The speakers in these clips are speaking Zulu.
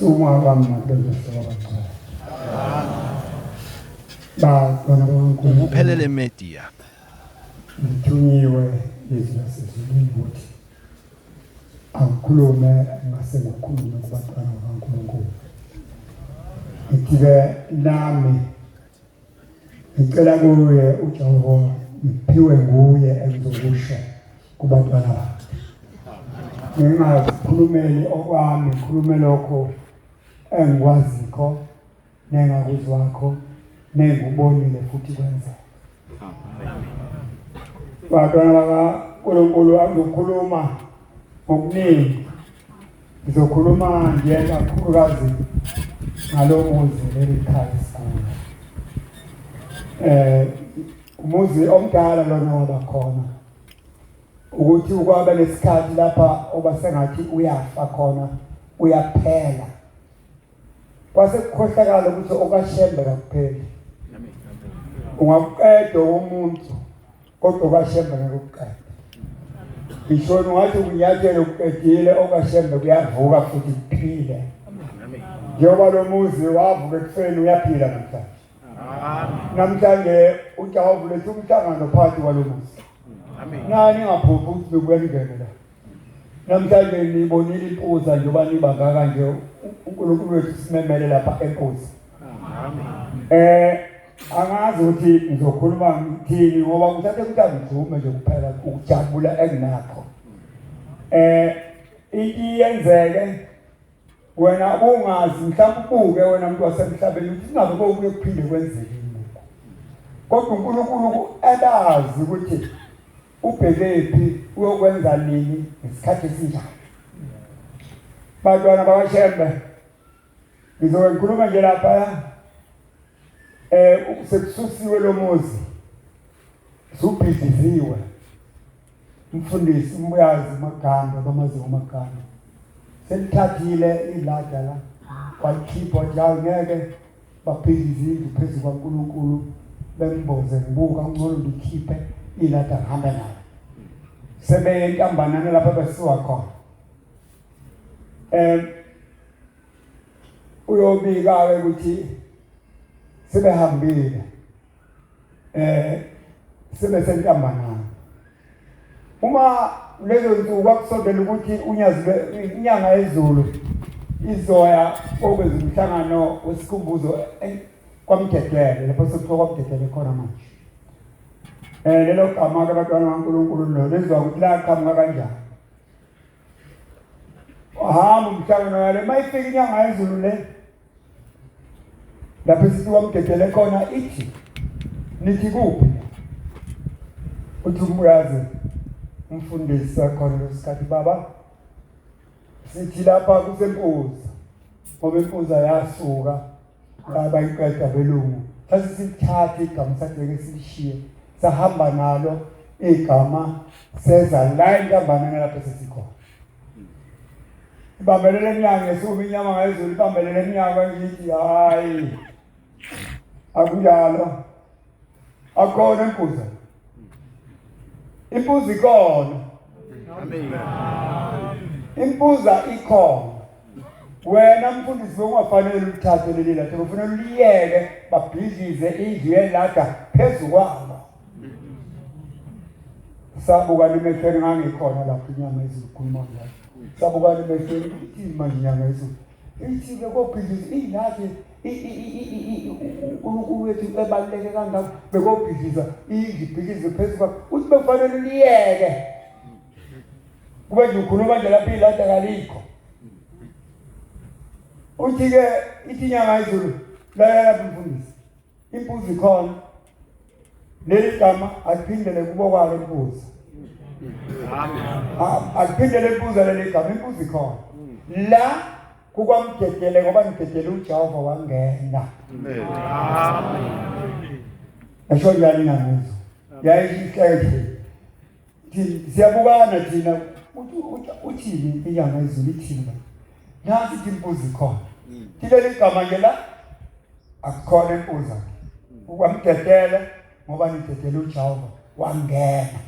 Suma abamaqedwe abaqala. Bantwana boNkulunkulu Uphelele media. ngithunyiwe izwi lasezulwini ukuthi angikhulume ngase ngikhulume kubantwana boNkulunkulu. Ngithibe nami ngicela kuye uJehova ngiphiwe nguye engizokusho kubantwana bakhe. Ngingazikhulumeli okwami, ngikhulume lokho engikwazikho nengakuzwakho nengubonile futhi kwenza. Bantwana bakaNkulunkulu angizokhuluma ngokuningi. Ngizokhuluma nje kakhulukazi ngalomuzi lelikhaya esikhulu. Umuzi omdala lona waba khona. Ukuthi ukwaba lesikhathi lapha obasengathi uyafa khona, uyaphela. Kwase kukhohlakala ukuthi okashembe kakupheli. Ungakuqeda umuntu kodwa okashembe ngekuqeda. Ngisho ngathi kunyathele ukuqedile okashembe kuyavuka futhi kuphile. Njengoba lo muzi wavuka ekuseni uyaphila namhlanje. Namhlanje uJehova lethu umhlangano phakathi kwalomuzi. Nani ngaphupha ukuthi bekuyangena la. Namhlanje nibonile impuza njengoba niba kanje uNkulunkulu wethu simemele lapha enkosi. Angazi ukuthi ngizokhuluma ngithini ngoba ngithathe ukuthi angidlume nje kuphela ukujabula enginakho. Iyenzeke wena ungazi mhlawumbe ubuke wena umuntu wasemhlabeni ukuthi ingabe kokuye kuphinde kwenzeke lokho. Kodwa uNkulunkulu elazi ukuthi ubhekephi uyokwenza nini ngesikhathi esinjani. Bantwana bakaShembe ngizokhuluma nje lapha sekususiwe lo muzi subhiziziwe umfundisi umbuyazi maganda bamaziwe maganda selithathile ilada la kwalikhipha njalo ngeke baphizize indlu phezu kwaNkulunkulu bemboze ngibuka ngcono ndikhiphe ilada hamba nayo sebeyintambanana lapha besiwa khona. Uyobika ukuthi sebehambile sebesentambanana. Uma lezo nsuku akusondela ukuthi inyanga yezulu izoya okwezi umhlangano wesikhumbuzo kwaMgedele lapho sekuthiwa kwaMgedele khona manje. Lelo gama ke abantwana kaNkulunkulu lo lezwa ukuthi la qhamuka kanjani. Wahamba umhlangano wale mayifika inyanga yezulu le lapho sithi kwaMgedele khona ithi nithi kuphi uthi umbuyazi umfundisi khona lesikhathi baba sithi lapha kusempuza ngoba impuza yasuka abayiqeda belungu sasithatha igama sakhe silishiye sahamba nalo igama seza la intambanana lapho sesikhona. Ibambelele inyanga esuku inyama ngayizulu ibambelele inyanga ngithi hayi akunjalo akhona impuza. Impuza ikhona. Amen. Impuza ikhona. Wena mfundisi ungafanele uthathe leli lada kufanele uliyeke babhizize indlu yelada phezu kwalo. Sabuka limehlweni ngangikhona lapho inyanga ezikhuluma ngayo. Sabuka limehlweni ithi manje inyanga ezulu. Ithi bekobhizize ilada uNkulunkulu wethu ebaluleke kangaka bekobhiziza indlu phezu kwalo. Uthi bekufanele uliyeke. Kube nje ukhuluma nje lapho ilada kalikho. Uthi-ke ithi inyanga yezulu lapho mfundisi impuza ikhona. Leli gama aliphindele kubo kwalo impuza. Aliphindele impuza leli gama impuza ikhona. La kukwamgedele ngoba ngigedele uJehova wangena. Amen. Asho njani nazo. Yayihleke. Siyabukana thina uthini inyanga yezulu ithini. Nasi impuza ikhona. Leli gama nje la akukhona impuza. Ukwamgedele ngoba ngigedele uJehova wangena.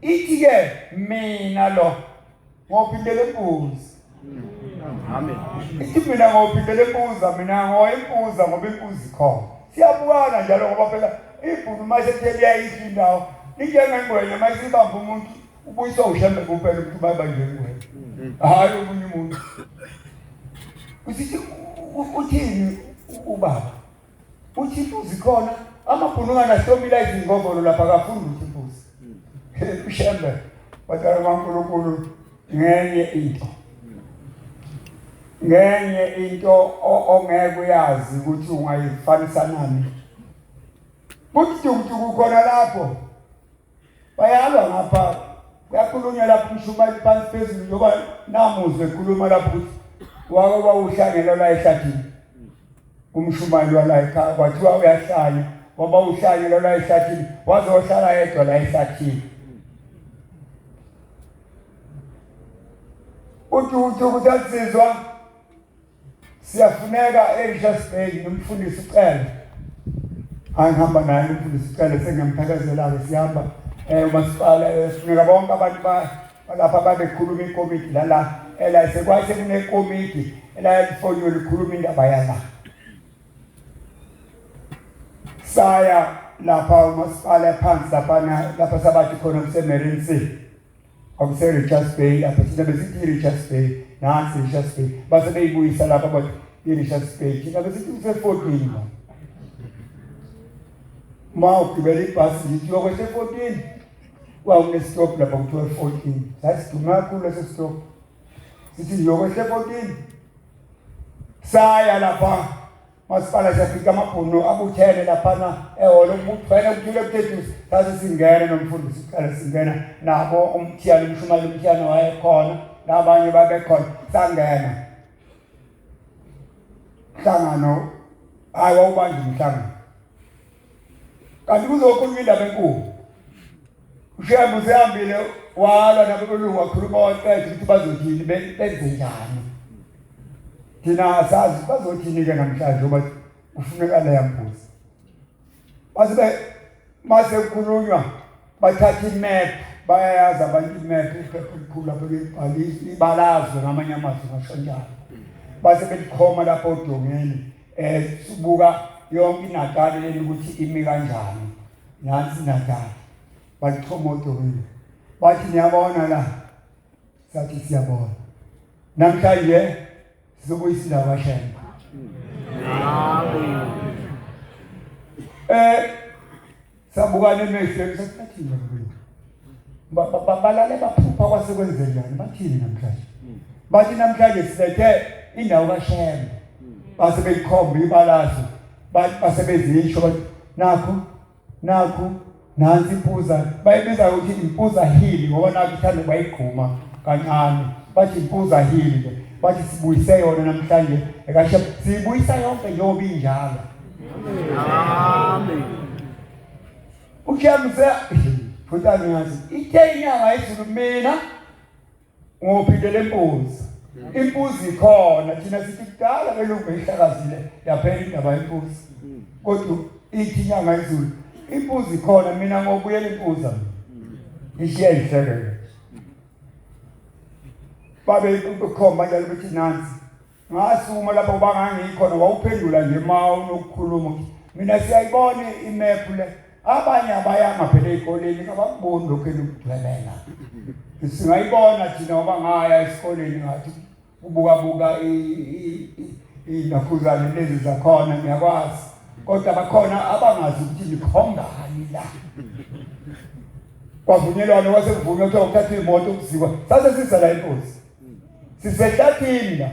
Ithi-ke mina lo ngophindele impuza. Amen. Ithi mina ngophindele impuza mina ngoyimpuza ngoba impuzi ikhona. Siyabukana njalo ngoba phela ibhunu mase kuyayidla indawo. Ingengengwenya mase ibamba umuntu ubuyiswa ushembe kuphela ukuthi bayibanje ngwenya. Hayi omunye umuntu. Usithi uthini ubaba? Uthi impuzi ikhona amabhunu nganahlomila izingobolo lapha kafundi uthi impuzi. Ushembe batala kaNkulunkulu ngenye into ongeke uyazi ukuthi ungayifanisa nani. Kuthi khona lapho bayalwa ngapha kuyakhulunywa lapho umshumayeli phansi phezulu ngoba namuzwe ekhuluma lapho ukuthi wake wawuhlangela la ehlathini umshumayeli wala ekhaya kwathiwa uyahlanya ngoba uhlangela la ehlathini wazohlala yedwa la ehlathini. Uthi akusizwa siyafuneka eRichards Bay nomfundisi ucela angihamba naye umfundisi ucela sengamphelekezela-ke sihamba umasipala sifuneka bonke abantu balapha babekhuluma ikomiti la sekwathi kunekomiti elalifonyo likhuluma indaba yala. Saya lapha umasipala phansi lapha sabathi khona kuseMarine akuseRichards Bay lapha thina besithi iRichards Bay nansi iRichards Bay base beyibuyisa lapha bathi iRichards Bay thina besithi kuse-14 ma ugibela ibhasi ngithi yokwehla 14 kwawunestop lapha kuthiwa 14 sasiduma kakhulu leso stop sithi yokwehla 14 saya lapha masipala siyafika amabhunu abuthene laphana ehholo ukuthwena ukuthule kuthedusi sathi singene nomfundisi siqala singena nabo umthiyana umshumayeli umthiyana wayekhona nabanye babekhona sangena hlangano hayi wawubanje umhlangano kanti kuzokhulunywa indaba enkulu. Ushembe usehambile walwa nabelungu wakhuluma waqeda ukuthi bazothini benze njani. Thina asazi bazothini-ke namhlanje ngoba kufuneka leya mbuzi. Mase kukhulunywa bathatha imap bayayazi abantu imap iphepha elikhulu lapho ibalazwe ngamanye amazwi ngasho njalo. Base belikhoma lapho odongeni sibuka yonke iNatali leli ukuthi imi kanjani. Nansi iNatali balichoma odongeni bathi niyabona la sathi siyabona namhlanje sizobuyisa indaba kaShembe. Sabukane emehlweni sathini lokho balale baphupha kwasekwenzenjani bathini namhlanje. Bathi namhlanje silethe indawo kaShembe base beyikhomba ibalazo base bezisho bathi nakho nansi impuza bayibiza ukuthi impuza hili ngoba nakho ithanda bayigquma kancane bathi impuza hili ke bathi sibuyise yona namhlanje kaShembe sibuyisa yonke njengoba injalo. Amen. Ushembe futhi angazi ithe inyanga izulu mina ngophindele impuzi. Impuzi ikhona thina sithi kudala belungu beyihlakazile yaphela indaba yempuzi. Kodwa ithi inyanga izulu impuzi ikhona mina ngobuyela impuza ishiya ihlekele. Babe ukukhomba njalo bethi nansi ngasuma lapho bangangikhona wawuphendula nje ma unokukhuluma mina siyayibona imap le abanye abayanga phela ezikoleni abakuboni lokho elukudwelela. Singayibona thina ngoba ngaya esikoleni ngathi ubuka inakhuzane lezi zakhona ngiyakwazi kodwa bakhona abangazi ukuthi nikhombani la. Kwavunyelwana kwasekuvunywa ukuthi ukuthatha imoto ukuzikwa sase sisala inkosi sisehlathini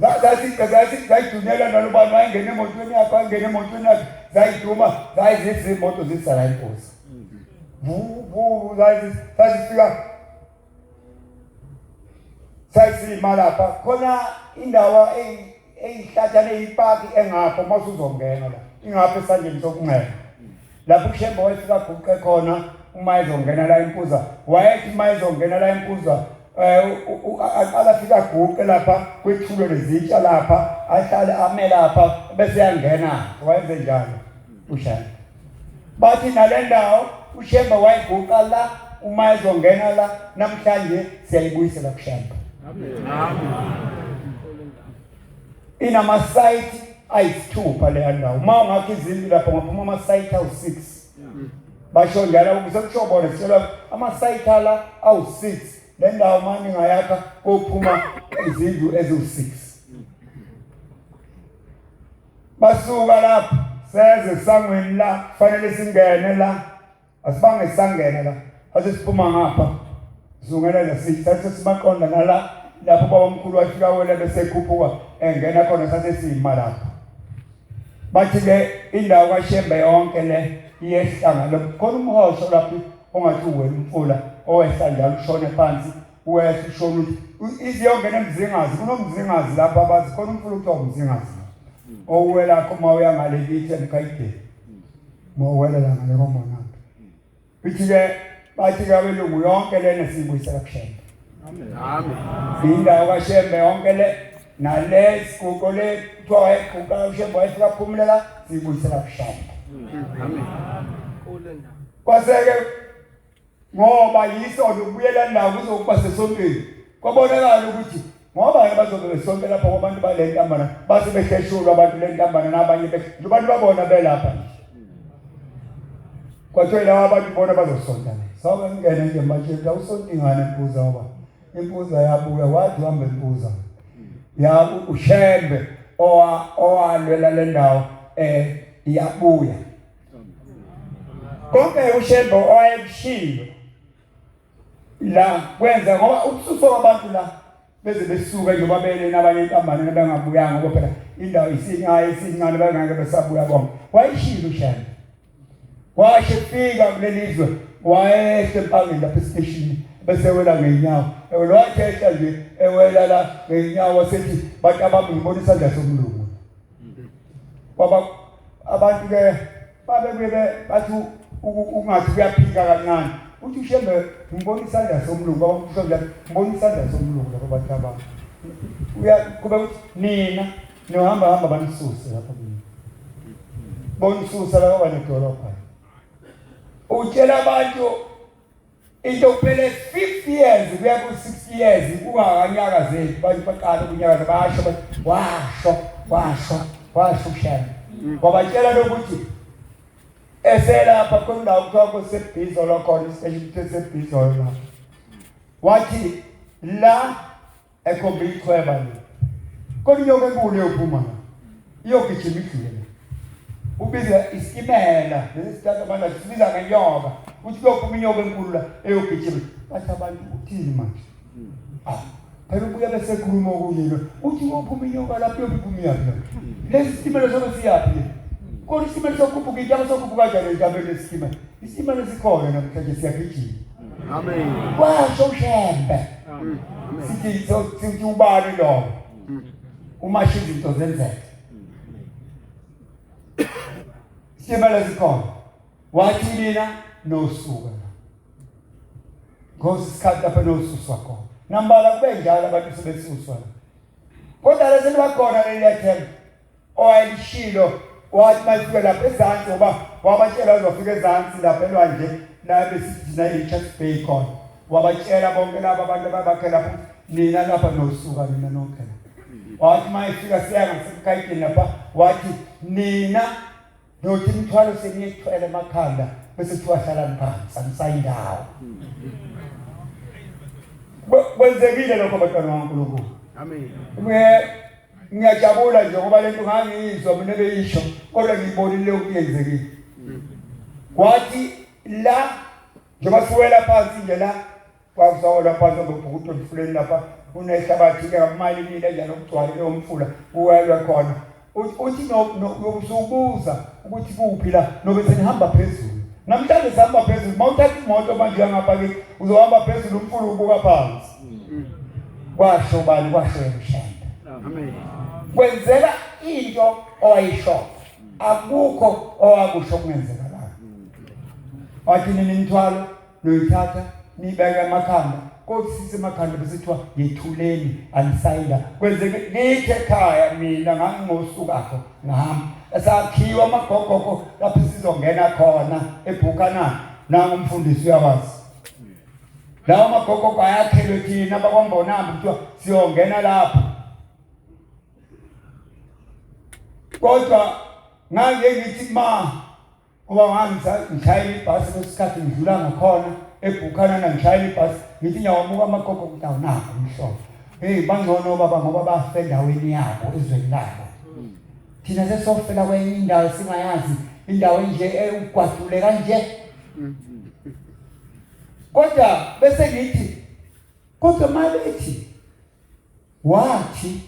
la zathi zayidunela nalubani wayengena emotweni yakho wayengena emotweni yakho zayiduma zayizisa imoto zisala inkosi zazifika sayisima lapha khona indawo eyihlathana eyipaki engapho mase uzongena la ingapho esandleni sokunxele lapho uShembe wayefika guqe khona uma ezongena la impuza wayethi uma ezongena la impuza aqala fika guqe lapha kwethulo lezitsha lapha ahlale ame lapha bese yangena wayenze njalo uShembe. Bathi nale ndawo uShembe wayiguqa la uma ezongena la namhlanje siyayibuyisela kuShembe. Amen. inama-site ayisithupha leya ndawo. Uma ungakho izindlu lapho ngaphuma ama-site awu-6. Basho njalo ukuze kushobona sitshela ama-site ala awu-6. Le ndawo manje ngayakha kophuma izindlu eziwu-6. Basuka lapho seze sangweni la kufanele singene la. Asibange sangena la. Ase siphuma ngapha. Zungela lesithathe simaqonda nala lapho babamkhulu wafika wena bese ekhuphuka engena khona sathe siyima lapho. Bathi ke indawo kaShembe yonke le iyehlanga khona umhosho lapho ongathi uwena umfula owehla njalo ushone phansi uwehla ushona ukuthi iziyongena emzingazi kunomzingazi lapho abazi khona umfula kuthiwa umzingazi owela khoma uya ngale lithi enkayide mowela la ngale komona bithi ke bathi ke abelungu yonke lena siyibuyisela kuShembe. Amen. Indawo kaShembe yonke le nale sikuko le kuthiwa equka uShembe wayefika phumulela siyibuyisela kuShembe. Amen. Kwaseke ngoba yiso lokubuyela ndawo kuzokuba sesontweni kwabonakala ukuthi ngoba bazobe besonke lapha kwabantu bale ntambana base behleshulwa abantu le ntambana nabanye abantu babona belapha kwathiwa laba abantu bona bazosonta sabe ngene nje manje awusontingane impuza ngoba impuza yabuya wathi uhambe impuza ya uShembe owalwela le ndawo iyabuya konke uShembe owayekushiyo la kwenza ngoba ukususa kwabantu la beze besuka nje babele nabanye intambane nabangabuyanga ngoba phela indawo isincane bangeke besabuya bonke wayishilo uShembe washe fika kulelizwe wayehle empangeni lapha estation bese wela ngeenyawo ewela nje ewela la ngeenyawo wasethi bathi abami ngibona isandla somlungu baba abantu ke babe bathi ungathi kuyaphika kancane uthi uShembe ngibona isandla somlungu abamkusho njalo ngibona isandla somlungu lapha bathi abantu kube ukuthi nina nohamba banisuse lapha bonisusa la ngoba nedolobha utshela abantu into kuphele 50 years kuya ku 60 years kungakanyaka zethu bantu baqala kunyaka basho uShembe wabatshela lokuthi eselapha kondawo kwakho sebhizo lokhona isibhedlela sebhizo la wathi la ekhombikhweba le konyoke enkulu yophuma iyogijima idlule ubiza isimela lesithatha manje sibiza ngenyoka uthi kuyophuma inyoka enkulu la eyogijima bathi abantu uthini manje phela ubuya bese khuluma okuyilo uthi kuyophuma inyoka lapho yophuma yaphi lesi simela sobe siyapi kodwa isimela sokuphuphuka ijama sokuphuphuka kanjani entabeni lesimela isimela sikhona namhlanje siyagijima. Amen. Washo uShembe sithi ubani lo umasho izinto zenzeka isimela sikhona wathi mina nosuka ngoba isikhathi lapha nosuswa khona nambala kube njalo abantu sebesuswa kodwa lesi bakhona lelethemba owayishilo wathi masifika lapha ezantsi ngoba wabatshela uzofika ezantsi lapha elwandle la besithi na iChurch Bay khona wabatshela bonke laba abantu ababakhe lapha nina lapha nosuka nina nonke wathi mayifika siyanga sikayini lapha wathi nina nothi imithwalo seniyithwele emakhanda bese siwahlala phansi anisayindawo kwenzekile lokho bantwana kaNkulunkulu. Amen. Ngiyajabula nje ngoba lento ngangizwa mina beyisho kodwa ngibonile ukuyenzekile kwathi la njengoba siwela phansi nje la kwasawela phansi ngobhukudo emfuleni lapha unehlabathi ke ngamali nile njalo ukugcwala lomfula uwelwe khona uthi nokusubuza ukuthi kuphi la nobe senihamba phezulu namhlanje sihamba phezulu mawuthatha imoto manje yangapha ke uzohamba phezulu umfula ubuka phansi kwasho bani kwasho uShembe. Amen. Kwenzeka into oyisho akukho owakusho kungenzeka la wathi nimithwalo noyithatha nibeke emakhanda kodwa sise emakhanda besithiwa yethuleni anisayila kwenzeke nithi ekhaya mina ngangingosukakho ngihamba esakhiwa amagogoko lapho sizongena khona eBhukana nangu umfundisi uyawazi lawo amagogoko ayakhelwe thina bakwambonamba kuthiwa siyongena lapho kodwa ngake ngithi ma ngoba ngishayela ibhasi lesikhathi ngidlula ngakhona eBuchanan ngishayela ibhasi ngithi nyawamuka amagogo kutawu nakho umhlobo bangcono baba ngoba bafe endaweni yabo ezweni labo thina sesofela kwenye indawo singayazi indawo nje ugwadule kanje kodwa bese ngithi kodwa malethi wathi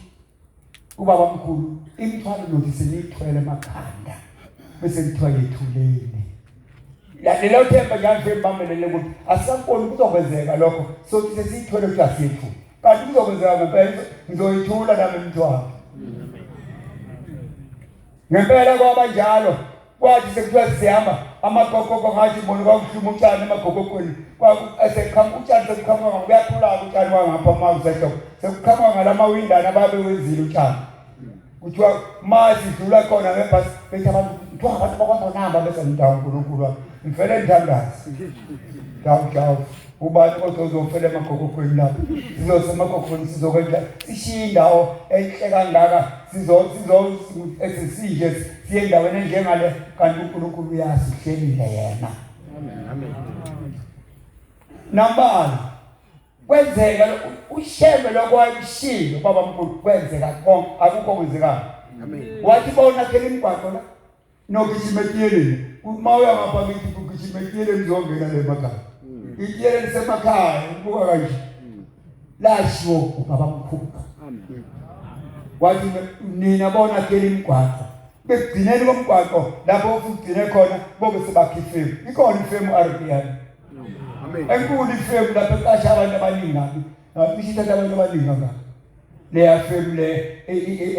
ubaba omkhulu imithwalo lothi seniyithwele emakhanda bese kuthiwa yethuleni lelo themba nje mbambelele ukuthi asakoni kuzokwenzeka lokho sothi sesiyithwele ukuthi asiyethu kanti kuzokwenzeka ngempela ngizoyithula nami imithwalo ngempela kwaba njalo kwathi sekuthiwa sihamba amakokoko ngathi bona kwakuhluma utshani emakokokweni esekhamba utshani sekukhamba kuyakhula utshani wangapha mawusehloko sekukhamba ngalamawindana babe wenzile utshani kuthiwa masidlula khona ngebhasi bethi abantu kuthiwa abantu bakwazonamba bese ngidawu uNkulunkulu ngifele ndithandazi dawu ubani kodwa uzofela emakokokweni lapho sizosemakokokweni sizokwenza sishiye indawo enhle kangaka sizosije siye endaweni enjengale kanti uNkulunkulu uyasihlelile yena amen nambala kwenzeka ushembe lokwayishilo baba omkhulu kwenzeka konke akukho kwenzeka amen wathi bona phela imigwaqo la nogijima etiyeleni uma uya ngapha ngithi ugijima etiyeleni uzongena le makhaya itiyeleni semakhaya ubuka kanje lashiwo ubaba omkhulu amen wathi nina bona phela imigwaqo begcineni komgwaqo lapho ufugcine khona bobe sebakhifema ikhona ifemu RPN amen enkulu ifemu lapho eqasha abantu abaningi isithatha abantu abaningi ngaka leya femu le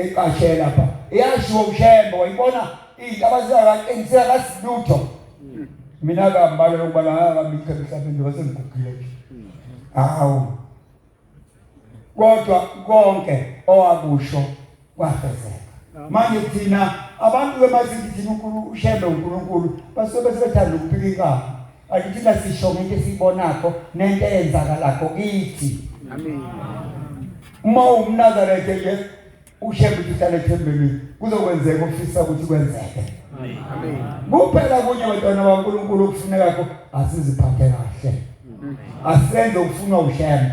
eqashe lapha iyashiwo ushembo wayibona abazaka engisakasilutho mina kambalo lokubala ngabikho emhlabeni wasengigugile hawu kodwa konke owakusho kwafezeka manje thina abantu bemasithi uNkulunkulu ushembe uNkulunkulu basobe sebethanda ukuphika inkani akuthina sisho ngento esibonakho nento eyenzakalakho kithi amen uma umNazaretha nje ushembe uhlale ethembeni kuzokwenzeka ofisa ukuthi kwenzeke amen kuphela kunye abantwana baNkulunkulu okufunekako asiziphathe kahle asenze ukufuna ushembe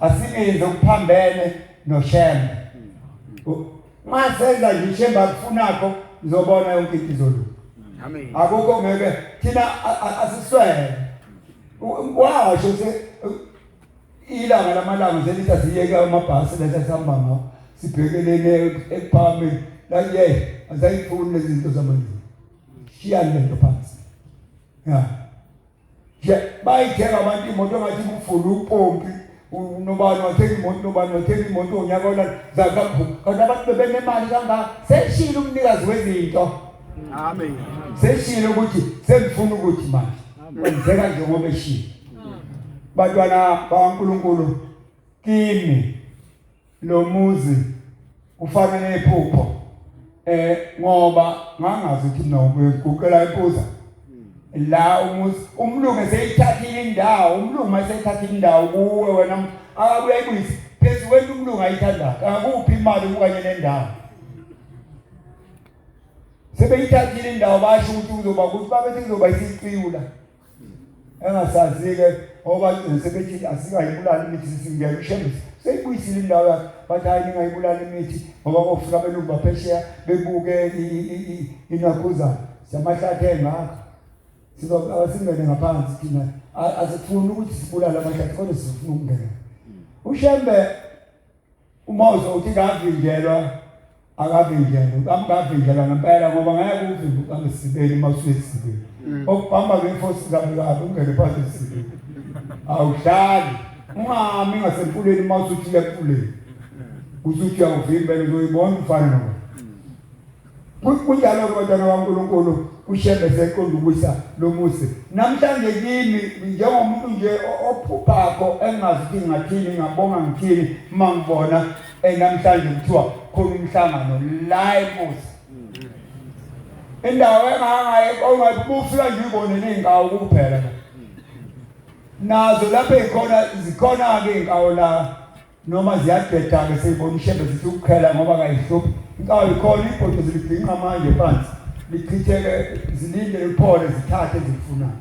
asingenze ukuphambene noshembe masenza nje ushembe akufunakho uzobona yonke into izolunga amen akukho ngeke thina asiswele washo ilanga lamalanga selithi asiyeke amabhasi lesihamba ngawo sibhekelele ekuphambili la azayifuni lezi zinto zamanje shiyane lento phansi je bayithenga abantu imoto ngathi kufuna upompi unobani wathenga imoto nobani wathenga imoto onyaka olala zakaphu kanti abantu bebenemali kangaka seshilo umnikazi wezinto amen seshilo ukuthi sengifuna ukuthi manje kwenzeka njengoba eshilo bantwana baNkulunkulu kimi lo muzi ufana nephupho ngoba ngangazi ukuthi mina ngikukela impuza la umuzi umlungu eseyithathile indawo umlungu maseyithathile indawo kuwe wena akabuya ibuyisi phezulu wena umlungu ayithanda akuphi imali ukanye nendawo sebeyithathile indawo basho ukuthi kuzoba ukuthi babethi kuzoba isiciwula engasazi-ke ngoba sebethi asikayibulali imithi singeke ushembe seyibuyisile indawo yakhe bathi hayi ningayibulali imithi ngoba kofika abelungu baphesheya bebuke inakhuzana siyamahlathi engakho singene ngaphansi thina asifuni ukuthi sibulale amahlathi kodwa sifuna ukungena ushembe umawuzo uthi kavinjelwa akavinjelwa amkavinjelwa ngempela ngoba ngeke uvimbe angesibeli mawusuke esibeli okubamba ngefosi zami kabi ungene phansi esibeli awuhlali ungami ngasemfuleni mawusuthi lepfuleni usuthi awuvimbe uzoyibona ufana nawe kunjalo kubantwana baNkulunkulu ushembe seqonda ukuyisa lo muzi namhlanje kimi njengomuntu nje ophuphakho engazi ukuthi ngathini ngabonga ngithini mangibona namhlanje kuthiwa khona umhlangano la emuzi indawo ongayibufika nje ubone nengawo kuphela nazo lapho zikhona ke inkawo la noma ziyadeda ke seyibona ushembe zithi ukukhela ngoba kayihluphi inkawu ikhona ibhodo zilidinga manje phansi lichitheke zilinde liphole zithathe ezikufunayo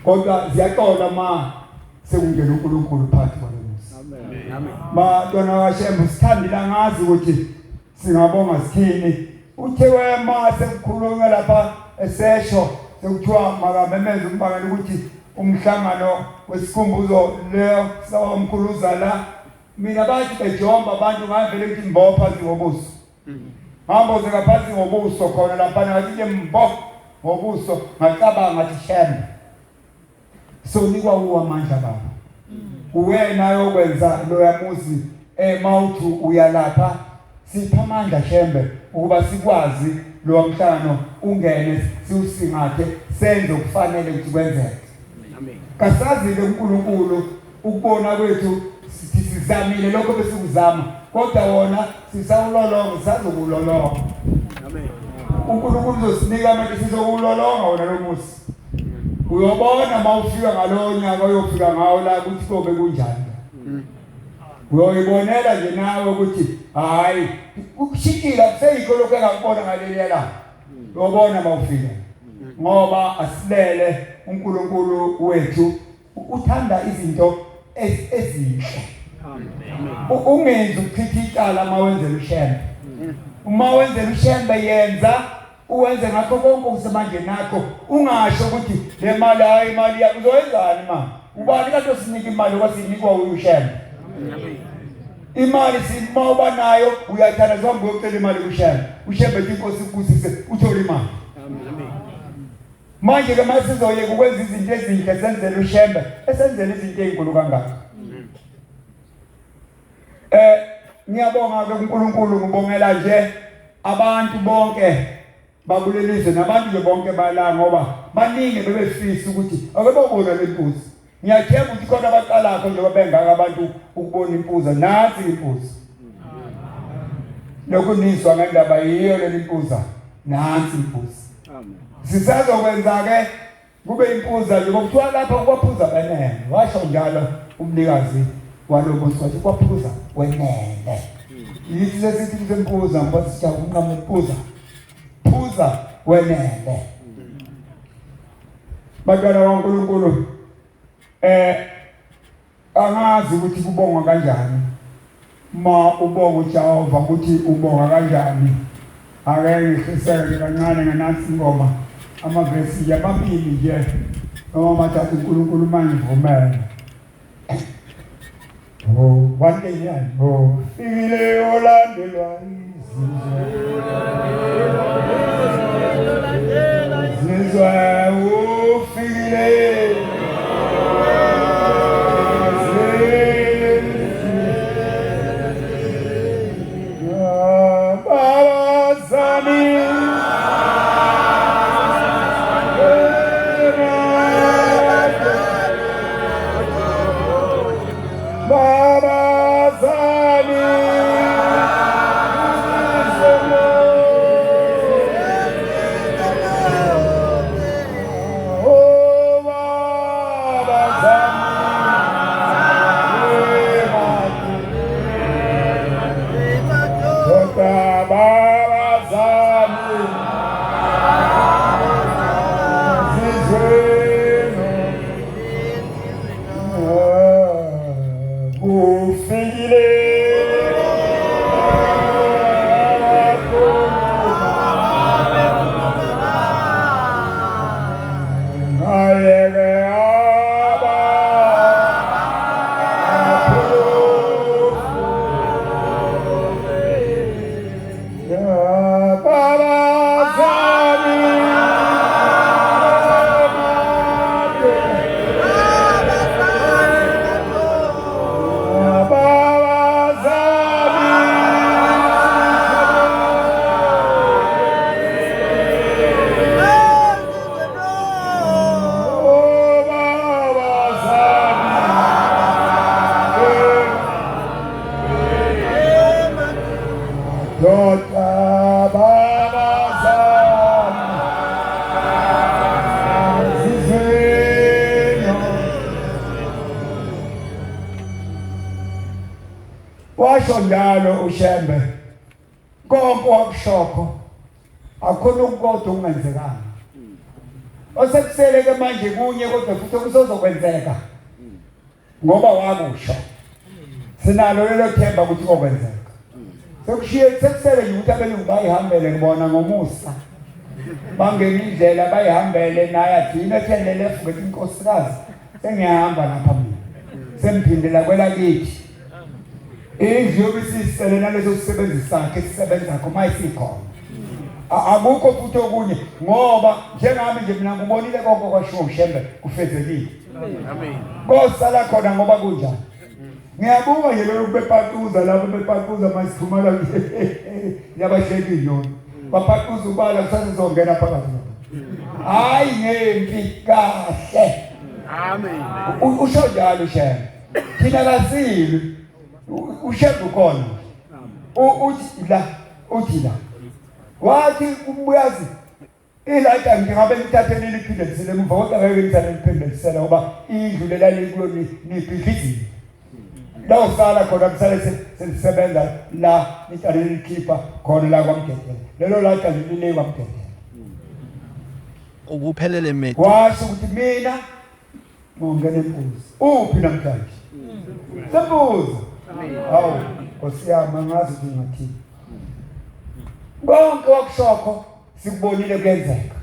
kodwa ziyaxola ma sekungena uNkulunkulu phakathi kwalemusi amen bantwana kaShembe sithandile ngazi ukuthi singabonga sithini uthe wema sekukhulunywa lapha esesho sekuthiwa makamemeze umbangela ukuthi umhlangano wesikhumbuzo leyo sawamkhuluza la mina bathi bejomba abantu ngavele ukuthi mbopha ngobuso hambo zingaphansi ngobuso khona lapha ngathi ke mbo ngobuso ngacabanga ngathi Shembe sonikwa uwamandla baba uwena yokwenza lo yamuzi mawuthi uyalapha sipha amandla Shembe ukuba sikwazi lo mhlangano ungene siusingathe senze okufanele ukuthi kwenzeke amen kasazile uNkulunkulu ukubona kwethu sizamile lokho besikuzama kodwa wona sisawulolonga sazokulolonga amen uNkulunkulu uzosinika amandla sizokulolonga wona lo musi uyobona mawufika ngalowo nyaka uyofika ngawo la ukuthi kobe kunjani uyoyibonela nje nawe ukuthi hayi ukushikila kuseyikho lokho engakubona ngaleliya la uyobona mawufika ngoba asilele uNkulunkulu wethu uthanda izinto ezinhle amen ungenzi ukuchitha icala mawenzela uShembe uma wenzela uShembe yenza uwenze ngakho konke okusemanje nakho ungasho ukuthi le mali hayi imali yakho uzoyenzani ma ubani kanti osinika imali kwasinikwa uShembe imali simawuba nayo uyathana zonke uyocela imali kuShembe uShembe inkosi ikusise uthole imali amen manje ke mase sizoyeka ukwenza izinto ezinhle senzele uShembe esenzele izinto ezinkulu kangaka ngiyabonga ke uNkulunkulu ngibongela nje abantu bonke babulelizwe nabantu nje bonke bala ngoba baningi bebefisa ukuthi ake babona lempuzi ngiyathemba ukuthi khona abaqalakho nje babengaka abantu ukubona impuza nathi impuzi lokho nizwa ngendaba yiyo le impuza nansi impuzi amen sisazokwenza ke kube impuza nje ngokuthiwa lapha kwaphuza benene washo njalo umnikazi walobo sithi kwaphuza wenene yithi sesithi sempuza ngoba sijabula unqamu impuza phuza wenene bantwana kaNkulunkulu angazi ukuthi kubongwa kanjani ma ubonga uJehova ukuthi ubonga kanjani ake ngihliseke kancane nganasi ingoma amavesi yamabili nje noma mathathu uNkulunkulu manje vumela oh wande yani oh fikile olandelwa izizwe ufile baba zami washo njalo uShembe konke wakushokho akhona ukukodwa ungenzekanga osekusele ke manje kunye kodwa futhi kuzokwenzeka ngoba wakusho sinalo lelo themba ukuthi kokwenzeka sekushiye sekusele nje ukuthi abelungu bayihambele ngibona ngomusa bangena indlela bayihambele naye athina ethelele futhi inkosikazi sengiyahamba lapha mina semphindela kwelakithi indlu yobisisele naleso sisebenzi sakhe sisebenza khona isikhona akukho futhi okunye ngoba njengami nje mina ngubonile konke kwasho uShembe kufezekile amen kosala khona ngoba kunjani ngiyabuka nje lokho bepaquza lapho bepaquza masithuma la yabasheki inyoni bapaquza ubala kusazongena phakathi hayi ngempi kahle amen usho njalo Shembe thina kasili uShembe ukhona uthi la wathi umbuyazi ilata ngingabe ngithathele liphinde lisele emva kodwa ngeke ngithathe liphinde lisele ngoba indlu lelali kulo nibhidlizile la usala khona kusale selisebenza la nithathe likhipha khona la kwaMgedela lelo lata lile kwaMgedela ukuphelele methi washo ukuthi mina ngongena embuzi uphi namhlanje sembuzo hawu nkosiyami ngazi ukuthi ngathini konke wakushokho sikubonile kuyenzeka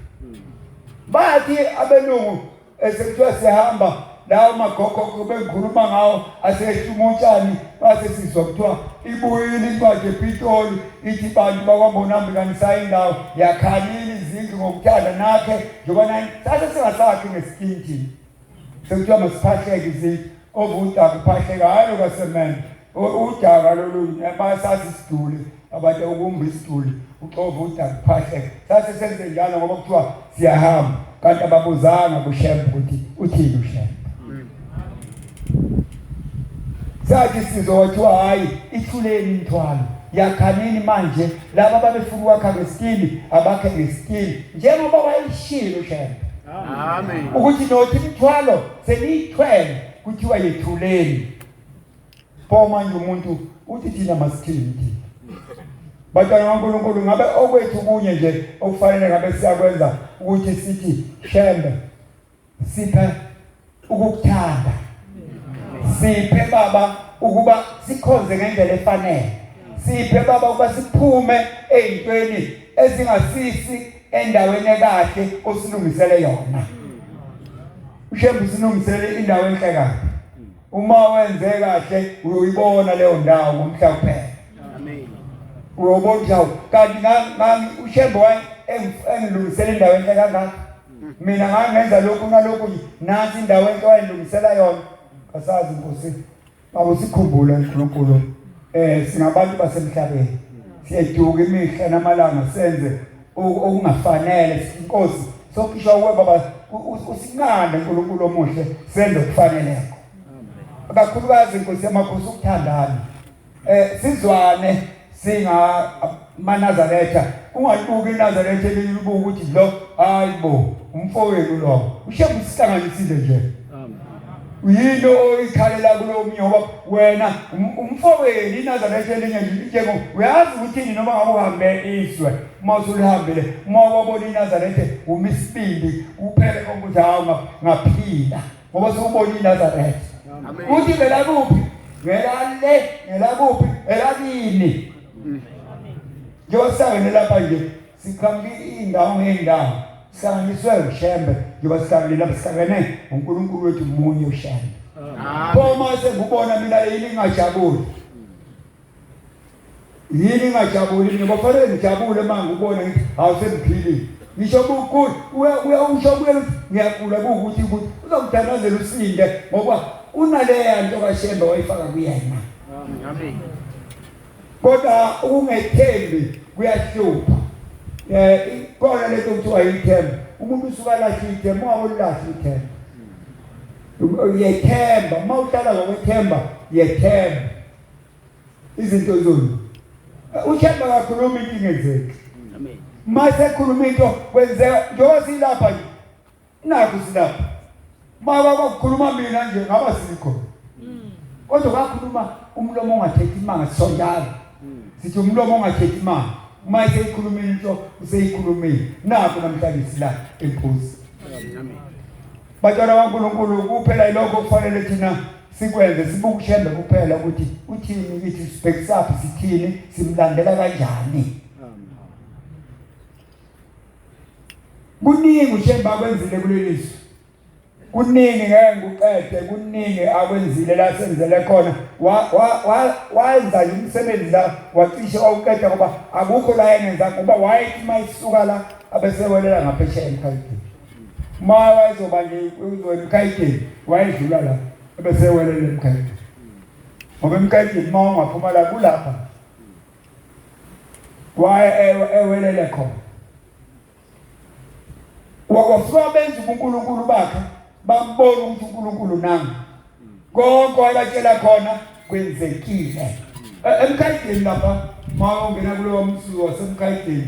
bathi abelungu esekuthiwa sihamba lawo magogo bekhuluma ngawo aseshumutshani base sizwa kuthiwa ibuyile incwadi ePitoli ithi bantu bakwambonambi kanisa indawo yakhalile izindlu ngokuthanda nakhe njengoba sase singasakhi ngesikini sekuthiwa masiphahleke izindlu ovuda kuphahleka hayi kwasemene udaka lolu bayasasi isidule abantu ukumba isidule uxova udaka kuphahleka sase senze njalo ngoba kuthiwa siyahamba kanti ababuzanga kuShembe ukuthi uthini uShembe sathi sizothiwa hayi ithuleni imithwalo yakhanini manje laba babefuna ukwakha ngesikini abakhe ngesikini njengoba wayishilo uShembe amen ukuthi nothi imithwalo seniyithwele kuthiwa yethuleni pho manje umuntu uthi thina masithini batwana kaNkulunkulu ngabe okwethu kunye nje okufanele ngabe siyakwenza ukuthi sithi Shembe siphe ukukuthanda siphe baba ukuba sikhonze ngendlela efanele siphe baba ukuba siphume ezintweni ezingasisi endaweni ekahle osilungisele yona uShembe sinungisele indawo enhle kahle uma wenze kahle uyibona leyo ndawo ngomhla kuphela amen uyobona kanti uShembe engilungisele indawo enhle kangaka mina ngangenza lokhu nalokhu nansi indawo enhle wayilungisela yona kasazi Nkosi abusikhumbula uNkulunkulu singabantu basemhlabeni siyaduka imihla namalanga senze okungafanele Inkosi sokisho kuwe baba usinqande uNkulunkulu omuhle senze okufaneleko akakhulukazi Nkosi yamakhosi ukuthandana sizwane singa maNazaretha ungaluki iNazaretha elibuka ukuthi lo hayibo umfowenu lo uShembe usihlanganisile nje uyilo oyikhalela kulo mnyoba wena umfowenu iNazaretha elinye njengoko uyazi ukuthi noma ngabe uhambe iswe uma usulihambile uma wabona iNazaretha umisibindi uphele ukuthi hawu ngaphila ngoba sokubona iNazaretha uthi vela kuphi ngela kuphi elakini njengoba lapha nje sikhambi indawo ngendawo sihlanganiswe uShembe njengoba sihlangene lapha sihlangene uNkulunkulu wethu munye uShembe pho mase ngubona mina yini ngajabuli ngoba fanele ngijabule manje ubona ngithi awusemphilile ngisho ukuthi uyawusho ngiyaqula ukuthi uzomdanazela usinde ngoba unaleya nto kaShembe wayifaka kuyena amen kodwa ungethembi kuyahlupha khona letho kuthiwa yithemba umuntu usuka lahla ithemba ungawolahla ithemba yethemba uma uhlala ngokwethemba yethemba izinto zonu uShembe akakhuluma into ingenzeki amen mase ekhuluma into kwenzeka njengoba silapha nje nakho silapha maba bakukhuluma mina nje ngaba sikho kodwa bakhuluma umlomo ongathethi imanga sisonjalo sithi umlomo ongakhethi imali uma eseyikhulumile into useyikhulumile nakho namhlanje la enkosi batshana kaNkulunkulu kuphela ilokho kufanele thina sikwenze sibuke ushembe kuphela ukuthi uthini kithi sibhekisaphi sithini simlandela kanjani kuningi ushembe akwenzile kulelizwe kuningi ngeke ngiqede kuningi akwenzile la senzele khona wayenza umsebenzi la wacishe awuqeda ngoba akukho la yenza ngoba wayethi mayisuka la abesewelela ngaphesheya emkhayidini ma wayezoba nje uzoemkhayidini wayedlula la abesewelela emkhayidini ngoba emkhayidini ma ungaphuma la kulapha ewelele khona wakufika benza uNkulunkulu bakhe bambona ukuthi uNkulunkulu nami konke abatshela khona kwenzekile emkhayidini lapha ma ungena kulowo msuku wasemkhayidini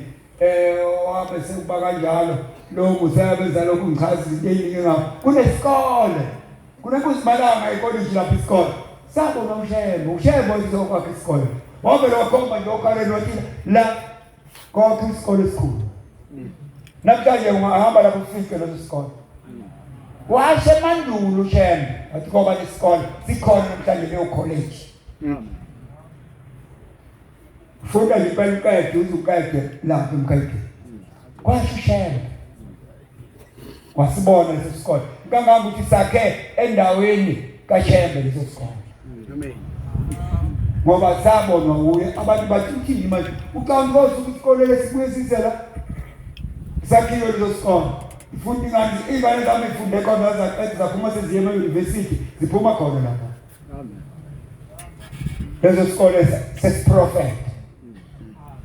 wabe sekuba kanjalo lo musebenza lokhu ngichaza into eyiningi ngapha kunesikole kunekuzimalanga ekoliji lapha isikole sabona ushembo izokwakha isikole wabe lokhomba nje okhaleni wathi la konke isikole esikhulu namhlanje ungahamba lapho ufike leso sikole washe mandulo ushembe athi ngoba lesikole sikhona namhlanje leyo college funda lipaluqede uzuqede lapho emkhayidini kwasho ushembe wasibona leso sikole kanganga ukuthi sakhe endaweni kaShembe leso sikole amen ngoba sabona uye abantu bathi uthini manje uqamba ukuthi isikole lesibuye sizela sakhiwe leso sikole ifundi ngani ingane zami ifunde khona zaqeda zaphuma seziye ema-university ziphuma khona lapha amen leso sikole sesiprofet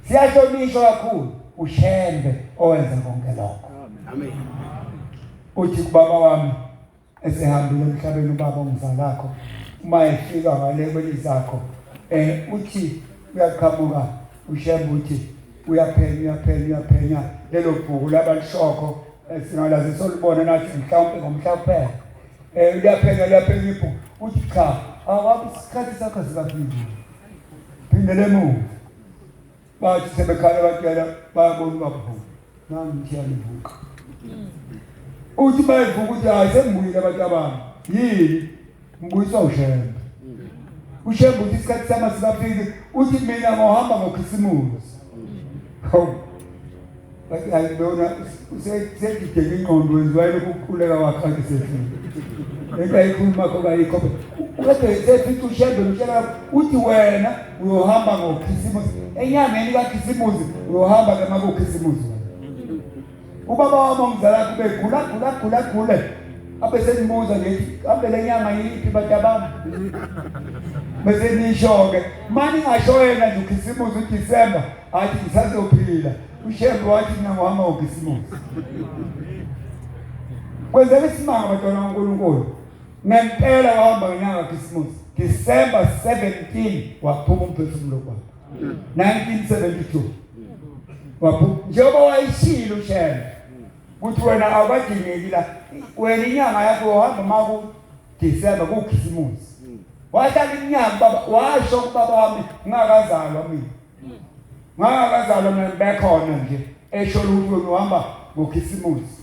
siyahlonishwa kakhulu ushembe owenza konke lokho amen uthi kubaba wami esehambile emhlabeni ubaba ongizalakho uma efika ngale kwelizakho uthi uyaqhamuka ushembe uthi uyaphenya lelo bhuku labalishoko singalazi solibona nathi mhlawumbe ngomhla kuphela uyaphenya ibhuku uthi cha awabi isikhathi sakho sikafiki phindele emuva bathi sebekhala batshela bayabona ubabhuku nami ngiyalivuka uthi bayivuka ukuthi hayi sengibuyile abantu abami yini ngibuyiswa ushembe ushembe uthi isikhathi sami sikafiki uthi mina ngohamba ngoKhisimusi bathi ayibona usekudinga ingqondo wenziwayo ukukhuleka kwakhe sefika ekayikhuluma khona ayikho uthi sefithi ushembe utshela uthi wena uyohamba ngoKhisimusi enyangeni kaKhisimusi uyohamba ke makuKhisimusi ubaba wami ongizala kube gula abese nibuza ngithi kambe lenyanga yiphi batabami bese nishoke mani ngashoyena nje uKhisimusi uDisemba athi ngisazophila ushembe wathi mina ngohamba ngoKhisimusi kwenzeka isimanga batwana kaNkulunkulu ngempela wahamba ngenyanga kaKhisimusi December 17 waphuma umphefumulo kwakhe 1972 waphuma njengoba wayishilo ushembe ukuthi wena awukadingeki la wena inyanga yakho uhamba maku December kuKhisimusi wahlala iminyaka baba washo kubaba wami ngakazalwa mina bekhona nje esho ukuthi uhamba ngoKhisimusi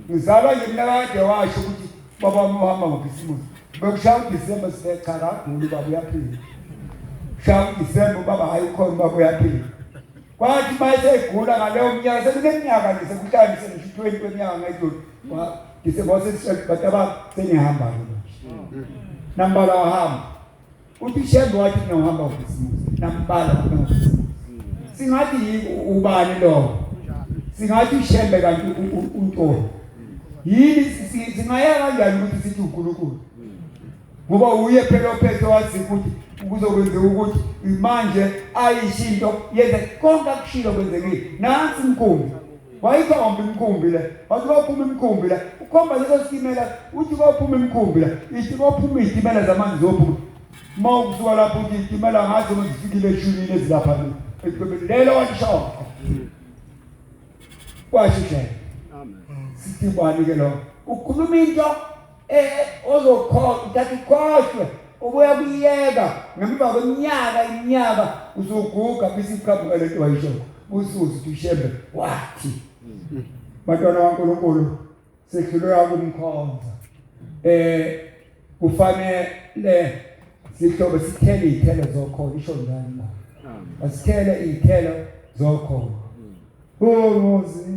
ngizalwa nje mina kade washo ukuthi baba wami uhamba ngoKhisimusi bekushaya uDisemba sibekhara gulu baba uyaphila shaya uDisemba baba hayi ukhona baba uyaphila kwathi mase egula ngaleyo mnyaka sekuneminyaka nje sekuhlanganise nje 20 weminyaka ngayidlula Disemba bataba senihamba lo nambala wahamba uthi shembe wathi nohamba ngoKhisimusi nambala ngoKhisimusi singathi ubani lo singathi shembe kanti uNtolo yini singaya kanjani ukuthi sithi uNkulunkulu ngoba uye phela ophethe wazi ukuthi ukuzokwenzeka ukuthi manje ayishinto yenze konke akushilo kwenzekile nansi inkumbi wayikhomba inkumbi le wathi baphuma inkumbi la ukhomba leso sitimela uthi baphuma inkumbi la ithi baphuma izitimela zamanzi zophuma mawukusuka lapho uthi izitimela ngathi zifikile eshunini ezilapha lelo washo kwashishela amen sithi bani ke lo ukhuluma into ozokhohlwa uthatha ukhohlwe ubuya kuyeka ngemva kweminyaka usuguga bese iqhamuka lento wayisho usuthi ushembe wathi bantwana kaNkulunkulu sehluleka kumkhonza kufanele sihlobo sithele izithelo zokholo isho njani la asithele izithelo zokholo umuzi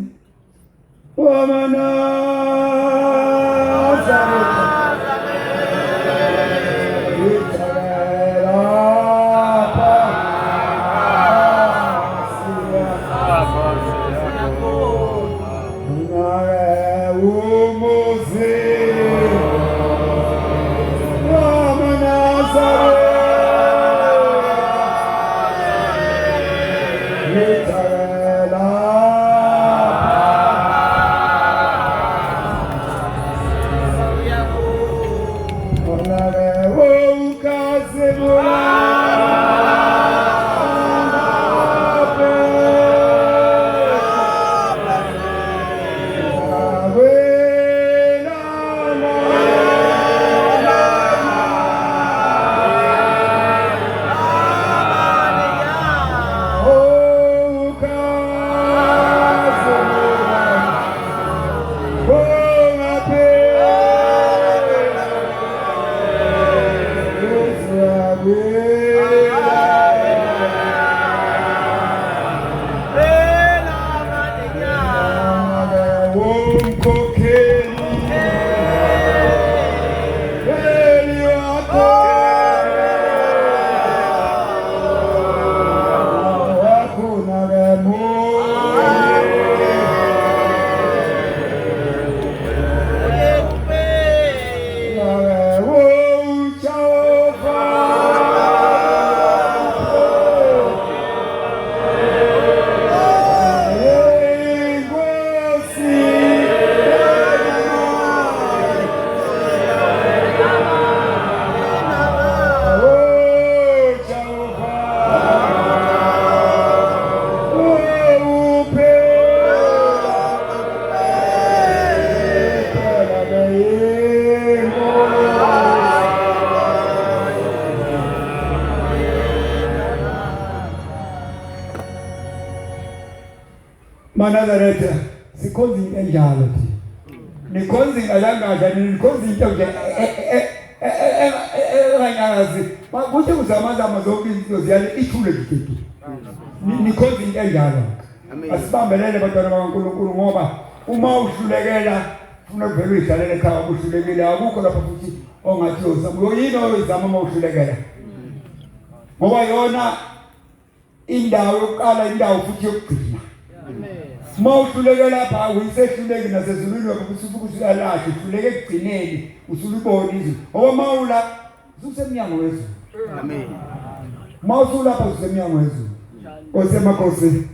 Nazareth sikhonza into enjalo thi nikhonza ngalangaza nikhonza into nje ekanyakazi bakuthi uzamazama zonke izinto ziyale ithule ligethu nikhonza into enjalo asibambelele bantwana bakaNkulunkulu ngoba uma uhlulekela ufuna kuvela uyidlalele ekhaya uhlulekile akukho lapha futhi ongathi uyoyini oyizama uma uhlulekela ngoba yona indawo yokuqala indawo futhi yokugcina mawuhluleke lapha uyisehluleki nasezulwini wakho usufuthi uyalahle uhluleke ekugcineni usulubona izwi ngoba mawula usemnyango wezulu amen mawusulapha usemnyango wezulu osemakhosi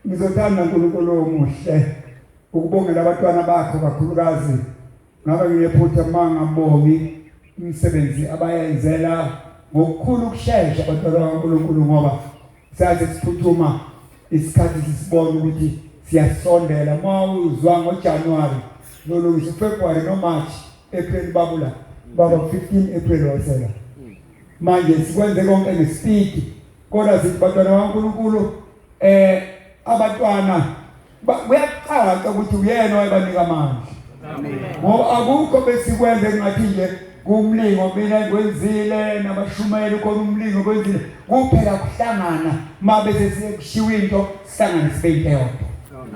ngizothanda uNkulunkulu omuhle ukubongela abantwana bakho kakhulukazi ngaba ngiyephutha mangabongi imisebenzi abayenzela ngokukhulu ukusheshsha abantwana bakaNkulunkulu ngoba sathi siphuthuma isikhathi sisibona ukuthi siyasondela mawuzwa ngoJanuary nolungisa February no March April babula baba 15 April wasela manje sikwenze konke ngespeed kodwa sithi bantwana bakaNkulunkulu abantwana kuyacaca ukuthi uyena owayebanika amandla amen ngoba akukho besikwenze ngathi nje kumlingo mina kwenzile nabashumeli khona umlingo kwenzile kuphela kuhlangana mabe sekushiwa into sihlangane sibe into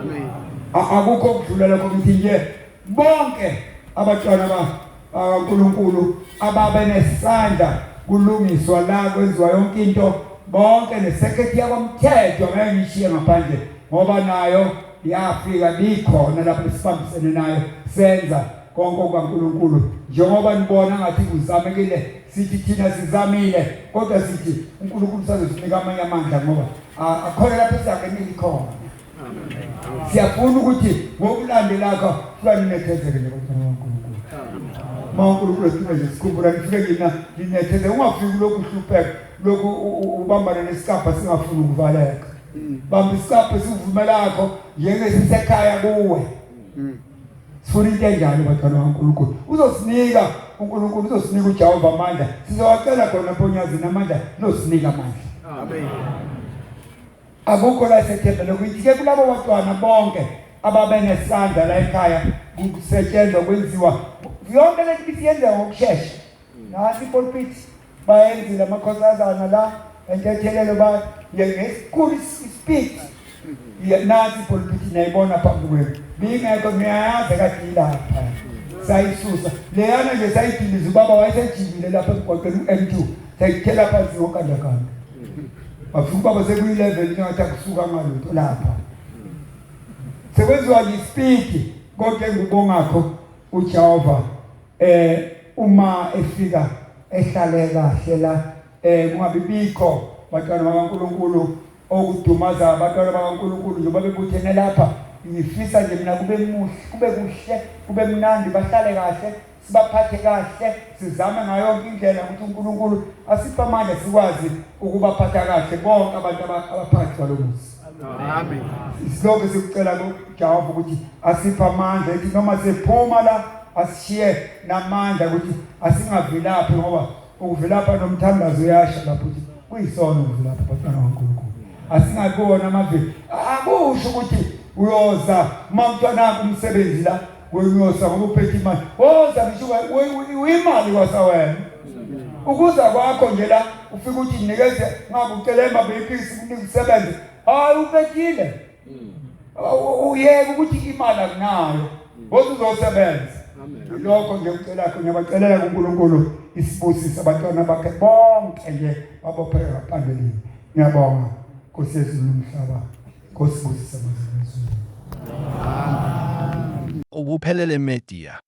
amen akukho ukudlulela kokuthi nje bonke abantwana bakaNkulunkulu ababe nesandla kulungiswa la kwenziwa yonke into bonke nesekretary yakomthetho ngeke ngishiye ngaphandle ngoba nayo yafika likhona lapho sibambisene nayo senza konke kwaNkulunkulu njengoba nibona ngathi kuzamekile sithi thina sizamile kodwa sithi uNkulunkulu sazokunika amanye amandla ngoba akhona lapho siyakenile khona siyafuna ukuthi ngokulandelaka kuyaninethezeke nje uNkulunkulu uNkulunkulu esithi sikhumbula ngifike kina ninetheze ungafiki lokhu hlupheka lokhu ubambana nesikapa singafuni ukuvaleka bamba isikapa sivumela lakho njenge sisekhaya kuwe sifuna into enjalo bantwana kaNkulunkulu. Uzosinika uNkulunkulu, uzosinika uJehova amandla. Sizowacela khona phonyazini amandla losinika amandla. Amen. Akukho la sethemba lokuthi ke kulabo bantwana bonke ababenesandla la ekhaya kusetshenzwa kwenziwa yonke lento isiyenza ngokusheshsha. Nasi pulpit bayenzile amakhosazana la entethelelo ba ngesikhulu speed. Nasi pulpit nayibona phambi kwenu. Bingekho ngiyayazi kade ilapha. Sayisusa. Leyana nje sayidiliza ubaba wayesejibile lapha emgwaqeni u-M2. Sayithela phansi ngokandakanda. Bafika ubaba sekuyi-level nyathi akusuka ngalutho lapha. Sekwenziwa nge-speed konke ngibongakho uJehova uma efika ehlale kahle la kungabi bikho bantwana bakaNkulunkulu okudumaza abantwana bakaNkulunkulu njengoba bebuthene lapha. Ngifisa nje mina kube kuhle kube mnandi bahlale kahle sibaphathe kahle sizame ngayo yonke indlela ukuthi uNkulunkulu asiphe amandla sikwazi ukubaphatha kahle bonke abantu abaphathi balomuzi. Amen. Isiloko sikucela kuJehova ukuthi asiphe amandla ethi noma sephuma la asishiye namandla ukuthi asingavilaphi ngoba ukuvilapha nomthandazo uyasha lapho ukuthi kuyisono ukuvilapha bantwana bakaNkulunkulu. Asingakubona amavili akusho ukuthi uyoza mamntwana kumsebenzi la weyosa ngoba uphethe imali woza ngisho uyimali kwasawena ukuza kwakho nje la ufika uthi ninikeze ngabe ucela emabhekisi kunikusebenze hayi uphethile uyeke ukuthi imali akunayo woza uzosebenza. Lokho nje ucela kho ngiyabacelela kuNkulunkulu isibusise abantwana bakhe bonke nje babopheka phambili. Ngiyabonga Nkosi yezulu nomhlaba. Nkosi busisa amazwi. Ubuphelele media.